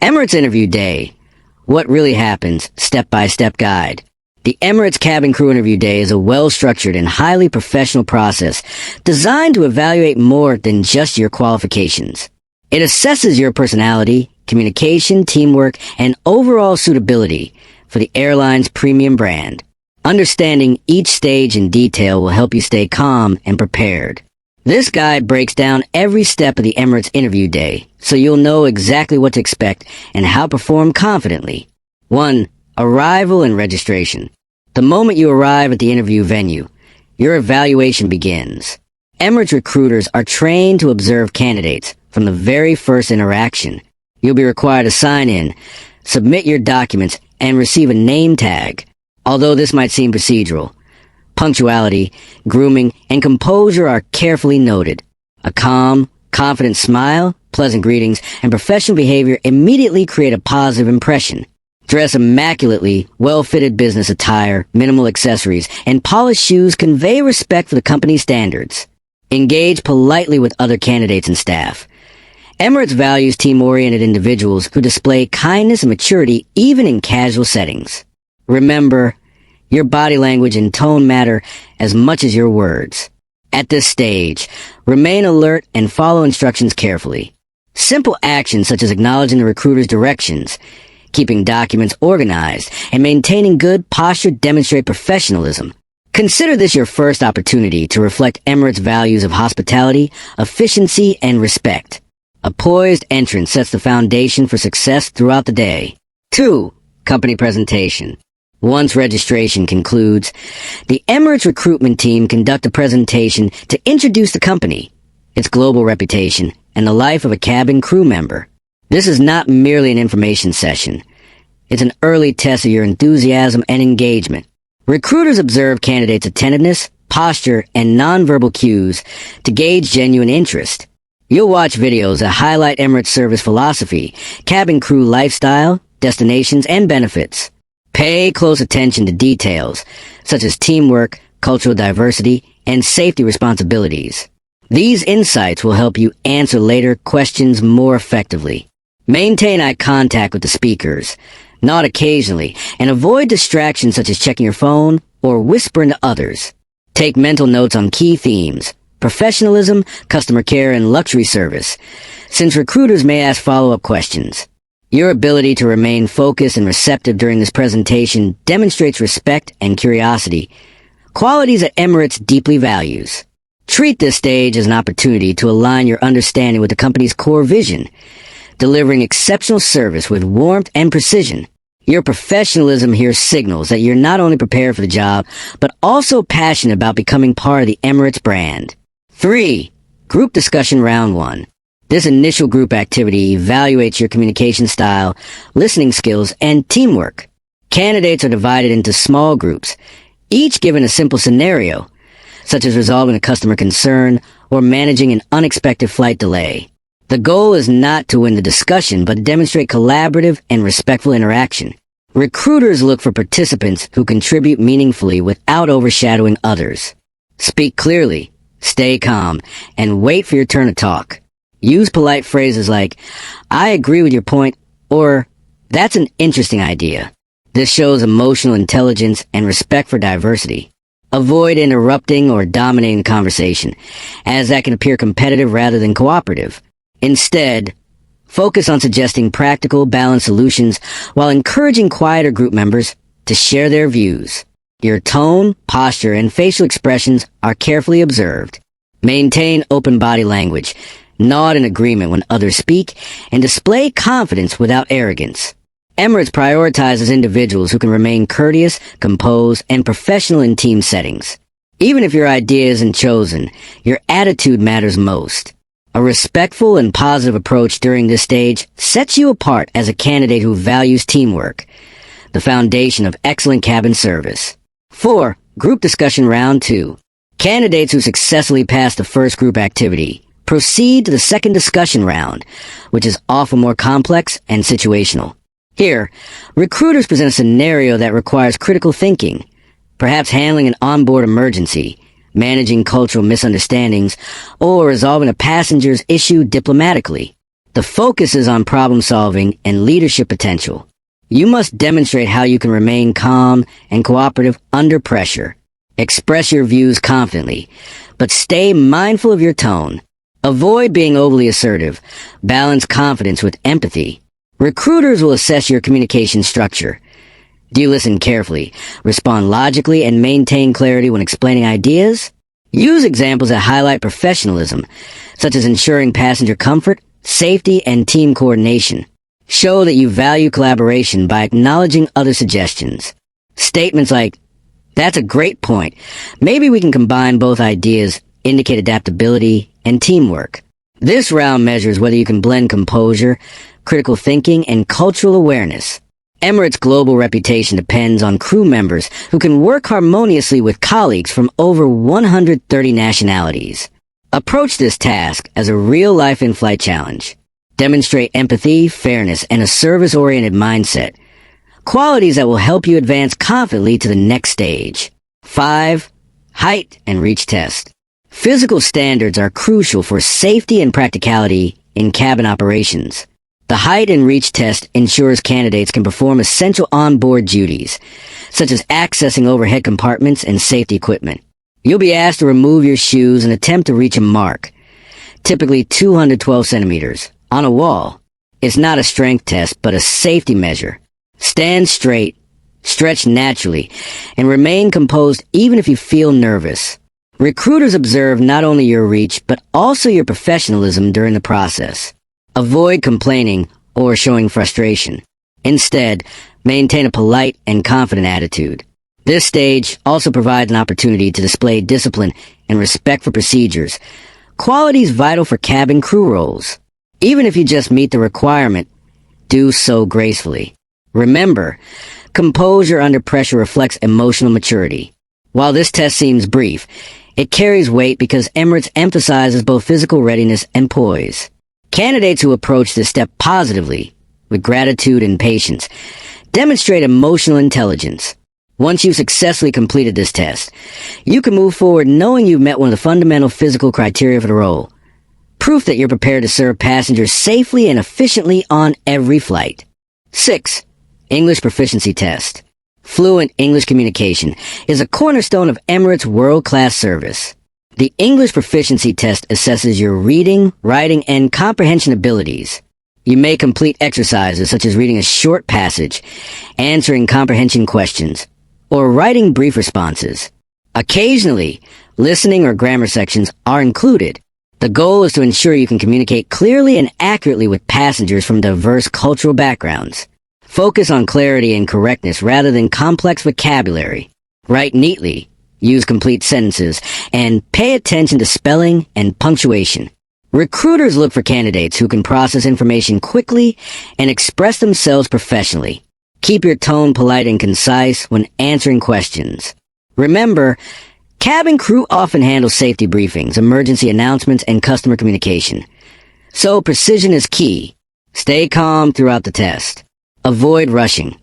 Emirates Interview Day. What really happens? Step-by-step guide. The Emirates Cabin Crew Interview Day is a well-structured and highly professional process designed to evaluate more than just your qualifications. It assesses your personality, communication, teamwork, and overall suitability for the airline's premium brand. Understanding each stage in detail will help you stay calm and prepared. This guide breaks down every step of the Emirates Interview Day, so you'll know exactly what to expect and how to perform confidently. 1. Arrival and registration. The moment you arrive at the interview venue, your evaluation begins. Emirates recruiters are trained to observe candidates from the very first interaction. You'll be required to sign in, submit your documents, and receive a name tag. Although this might seem procedural, punctuality, grooming, and composure are carefully noted. A calm, confident smile, pleasant greetings, and professional behavior immediately create a positive impression. Dress immaculately, well-fitted business attire, minimal accessories, and polished shoes convey respect for the company's standards. Engage politely with other candidates and staff. Emirates values team-oriented individuals who display kindness and maturity even in casual settings. Remember, your body language and tone matter as much as your words. At this stage, remain alert and follow instructions carefully. Simple actions such as acknowledging the recruiter's directions, keeping documents organized, and maintaining good posture demonstrate professionalism. Consider this your first opportunity to reflect Emirates' values of hospitality, efficiency, and respect. A poised entrance sets the foundation for success throughout the day. 2. Company presentation. Once registration concludes, the Emirates recruitment team conduct a presentation to introduce the company, its global reputation, and the life of a cabin crew member. This is not merely an information session. It's an early test of your enthusiasm and engagement. Recruiters observe candidates' attentiveness, posture, and nonverbal cues to gauge genuine interest. You'll watch videos that highlight Emirates service philosophy, cabin crew lifestyle, destinations, and benefits. Pay close attention to details, such as teamwork, cultural diversity, and safety responsibilities. These insights will help you answer later questions more effectively. Maintain eye contact with the speakers, nod occasionally, and avoid distractions such as checking your phone or whispering to others. Take mental notes on key themes, professionalism, customer care, and luxury service, since recruiters may ask follow-up questions. Your ability to remain focused and receptive during this presentation demonstrates respect and curiosity, qualities that Emirates deeply values. Treat this stage as an opportunity to align your understanding with the company's core vision, delivering exceptional service with warmth and precision. Your professionalism here signals that you're not only prepared for the job, but also passionate about becoming part of the Emirates brand. 3. Group Discussion Round 1. This initial group activity evaluates your communication style, listening skills, and teamwork. Candidates are divided into small groups, each given a simple scenario, such as resolving a customer concern or managing an unexpected flight delay. The goal is not to win the discussion, but to demonstrate collaborative and respectful interaction. Recruiters look for participants who contribute meaningfully without overshadowing others. Speak clearly, stay calm, and wait for your turn to talk. Use polite phrases like, "I agree with your point," or "That's an interesting idea." This shows emotional intelligence and respect for diversity. Avoid interrupting or dominating the conversation, as that can appear competitive rather than cooperative. Instead, focus on suggesting practical, balanced solutions while encouraging quieter group members to share their views. Your tone, posture, and facial expressions are carefully observed. Maintain open body language, nod in agreement when others speak, and display confidence without arrogance. Emirates prioritizes individuals who can remain courteous, composed, and professional in team settings. Even if your idea isn't chosen, your attitude matters most. A respectful and positive approach during this stage sets you apart as a candidate who values teamwork, the foundation of excellent cabin service. 4. Group Discussion Round 2. Candidates who successfully pass the first group activity proceed to the second discussion round, which is often more complex and situational. Here, recruiters present a scenario that requires critical thinking, perhaps handling an onboard emergency, managing cultural misunderstandings, or resolving a passenger's issue diplomatically. The focus is on problem solving and leadership potential. You must demonstrate how you can remain calm and cooperative under pressure. Express your views confidently, but stay mindful of your tone. Avoid being overly assertive. Balance confidence with empathy. Recruiters will assess your communication structure. Do you listen carefully, respond logically, and maintain clarity when explaining ideas? Use examples that highlight professionalism, such as ensuring passenger comfort, safety, and team coordination. Show that you value collaboration by acknowledging other suggestions. Statements like, "That's a great point. Maybe we can combine both ideas," indicate adaptability and teamwork. This round measures whether you can blend composure, critical thinking, and cultural awareness. Emirates' global reputation depends on crew members who can work harmoniously with colleagues from over 130 nationalities. Approach this task as a real-life in-flight challenge. Demonstrate empathy, fairness, and a service-oriented mindset. Qualities that will help you advance confidently to the next stage. 5. Height and reach test. Physical standards are crucial for safety and practicality in cabin operations. The height and reach test ensures candidates can perform essential onboard duties, such as accessing overhead compartments and safety equipment. You'll be asked to remove your shoes and attempt to reach a mark, typically 212 centimeters, on a wall. It's not a strength test, but a safety measure. Stand straight, stretch naturally, and remain composed even if you feel nervous. Recruiters observe not only your reach, but also your professionalism during the process. Avoid complaining or showing frustration. Instead, maintain a polite and confident attitude. This stage also provides an opportunity to display discipline and respect for procedures, qualities vital for cabin crew roles. Even if you just meet the requirement, do so gracefully. Remember, composure under pressure reflects emotional maturity. While this test seems brief, it carries weight because Emirates emphasizes both physical readiness and poise. Candidates who approach this step positively, with gratitude and patience, demonstrate emotional intelligence. Once you've successfully completed this test, you can move forward knowing you've met one of the fundamental physical criteria for the role. Proof that you're prepared to serve passengers safely and efficiently on every flight. 6. English proficiency test. Fluent English communication is a cornerstone of Emirates' world-class service. The English proficiency test assesses your reading, writing, and comprehension abilities. You may complete exercises such as reading a short passage, answering comprehension questions, or writing brief responses. Occasionally, listening or grammar sections are included. The goal is to ensure you can communicate clearly and accurately with passengers from diverse cultural backgrounds. Focus on clarity and correctness rather than complex vocabulary. Write neatly, use complete sentences, and pay attention to spelling and punctuation. Recruiters look for candidates who can process information quickly and express themselves professionally. Keep your tone polite and concise when answering questions. Remember, cabin crew often handle safety briefings, emergency announcements, and customer communication. So precision is key. Stay calm throughout the test. Avoid rushing.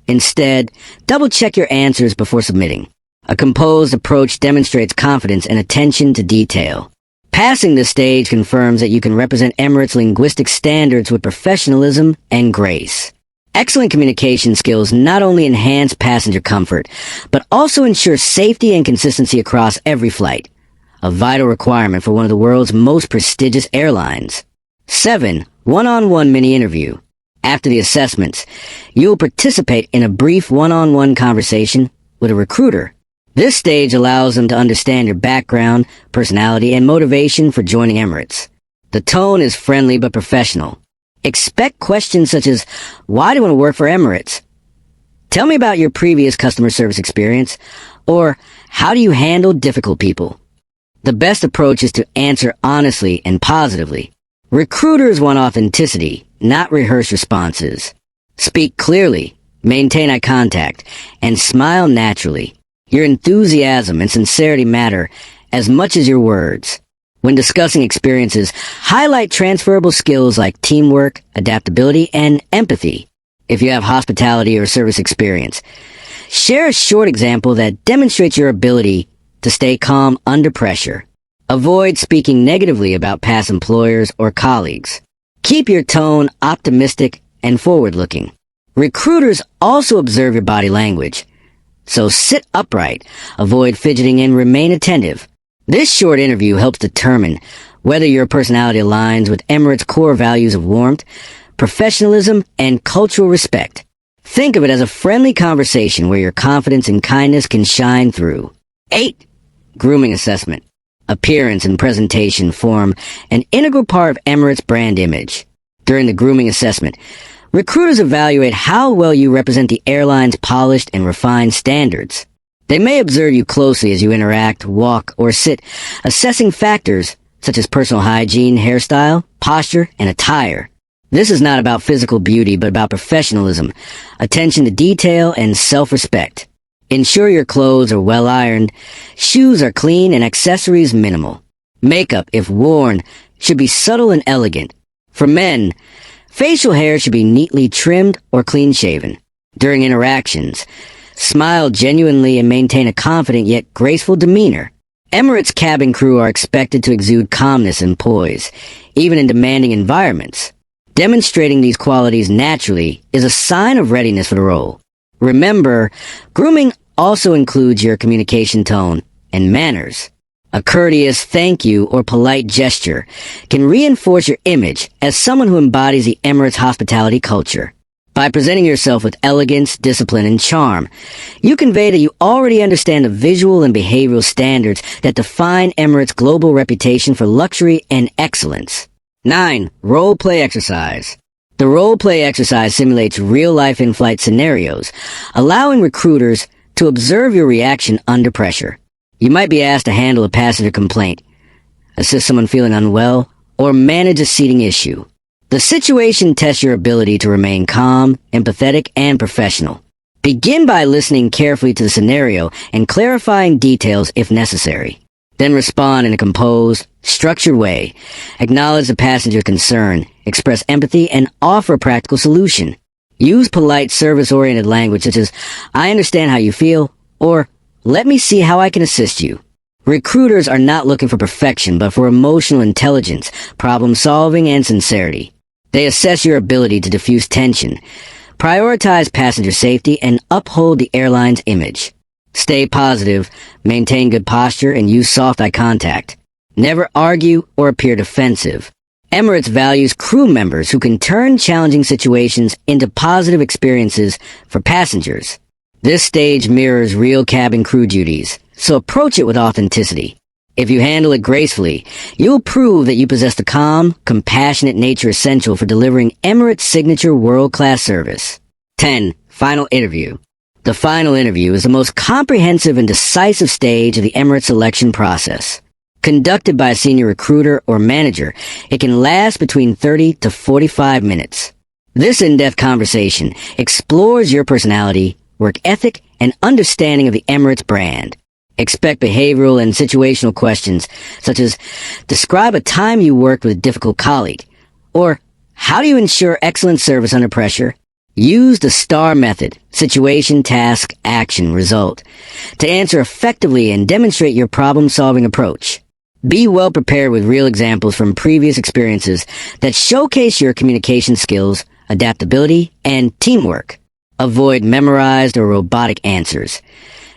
Instead, double-check your answers before submitting. A composed approach demonstrates confidence and attention to detail. Passing this stage confirms that you can represent Emirates' linguistic standards with professionalism and grace. Excellent communication skills not only enhance passenger comfort, but also ensure safety and consistency across every flight, a vital requirement for one of the world's most prestigious airlines. 7. One-on-one mini-interview. After the assessments, you will participate in a brief one-on-one conversation with a recruiter. This stage allows them to understand your background, personality, and motivation for joining Emirates. The tone is friendly but professional. Expect questions such as, "Why do you want to work for Emirates?" "Tell me about your previous customer service experience," or "How do you handle difficult people?" The best approach is to answer honestly and positively. Recruiters want authenticity, not rehearsed responses. Speak clearly, maintain eye contact, and smile naturally. Your enthusiasm and sincerity matter as much as your words. When discussing experiences, highlight transferable skills like teamwork, adaptability, and empathy. If you have hospitality or service experience, share a short example that demonstrates your ability to stay calm under pressure. Avoid speaking negatively about past employers or colleagues. Keep your tone optimistic and forward-looking. Recruiters also observe your body language. So sit upright, avoid fidgeting, and remain attentive. This short interview helps determine whether your personality aligns with Emirates' core values of warmth, professionalism, and cultural respect. Think of it as a friendly conversation where your confidence and kindness can shine through. 8. Grooming assessment. Appearance and presentation form an integral part of Emirates' brand image. During the grooming assessment, recruiters evaluate how well you represent the airline's polished and refined standards. They may observe you closely as you interact, walk, or sit, assessing factors such as personal hygiene, hairstyle, posture, and attire. This is not about physical beauty, but about professionalism, attention to detail, and self-respect. Ensure your clothes are well ironed, shoes are clean, and accessories minimal. Makeup, if worn, should be subtle and elegant. For men, facial hair should be neatly trimmed or clean-shaven. During interactions, smile genuinely and maintain a confident yet graceful demeanor. Emirates cabin crew are expected to exude calmness and poise, even in demanding environments. Demonstrating these qualities naturally is a sign of readiness for the role. Remember, grooming also includes your communication tone and manners. A courteous thank you or polite gesture can reinforce your image as someone who embodies the Emirates hospitality culture. By presenting yourself with elegance, discipline, and charm, you convey that you already understand the visual and behavioral standards that define Emirates' global reputation for luxury and excellence. 9. Role-play exercise. The role-play exercise simulates real-life in-flight scenarios, allowing recruiters to observe your reaction under pressure. You might be asked to handle a passenger complaint, assist someone feeling unwell, or manage a seating issue. The situation tests your ability to remain calm, empathetic, and professional. Begin by listening carefully to the scenario and clarifying details if necessary. Then respond in a composed, structured way. Acknowledge the passenger's concern, express empathy, and offer a practical solution. Use polite, service-oriented language such as, "I understand how you feel," or "Let me see how I can assist you." Recruiters are not looking for perfection, but for emotional intelligence, problem-solving, and sincerity. They assess your ability to diffuse tension, prioritize passenger safety, and uphold the airline's image. Stay positive, maintain good posture, and use soft eye contact. Never argue or appear defensive. Emirates values crew members who can turn challenging situations into positive experiences for passengers. This stage mirrors real cabin crew duties, so approach it with authenticity. If you handle it gracefully, you'll prove that you possess the calm, compassionate nature essential for delivering Emirates' signature world-class service. 10. Final interview. The final interview is the most comprehensive and decisive stage of the Emirates selection process. Conducted by a senior recruiter or manager, it can last between 30 to 45 minutes. This in-depth conversation explores your personality, work ethic, and understanding of the Emirates brand. Expect behavioral and situational questions, such as, describe a time you worked with a difficult colleague, or how do you ensure excellent service under pressure? Use the STAR method, situation, task, action, result, to answer effectively and demonstrate your problem-solving approach. Be well prepared with real examples from previous experiences that showcase your communication skills, adaptability, and teamwork. Avoid memorized or robotic answers.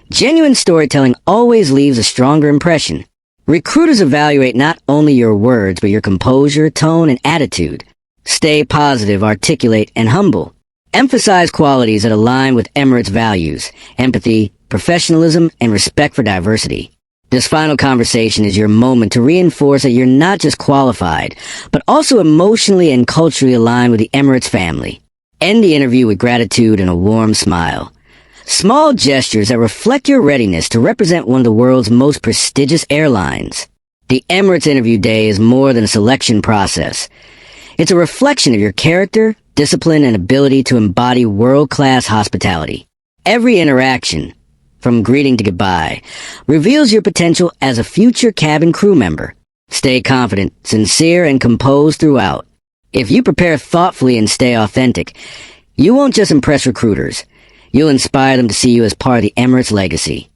Genuine storytelling always leaves a stronger impression. Recruiters evaluate not only your words, but your composure, tone, and attitude. Stay positive, articulate, and humble. Emphasize qualities that align with Emirates' values, empathy, professionalism, and respect for diversity. This final conversation is your moment to reinforce that you're not just qualified, but also emotionally and culturally aligned with the Emirates family. End the interview with gratitude and a warm smile. Small gestures that reflect your readiness to represent one of the world's most prestigious airlines. The Emirates interview day is more than a selection process. It's a reflection of your character, discipline, and ability to embody world-class hospitality. Every interaction, from greeting to goodbye, reveals your potential as a future cabin crew member. Stay confident, sincere, and composed throughout. If you prepare thoughtfully and stay authentic, you won't just impress recruiters. You'll inspire them to see you as part of the Emirates legacy.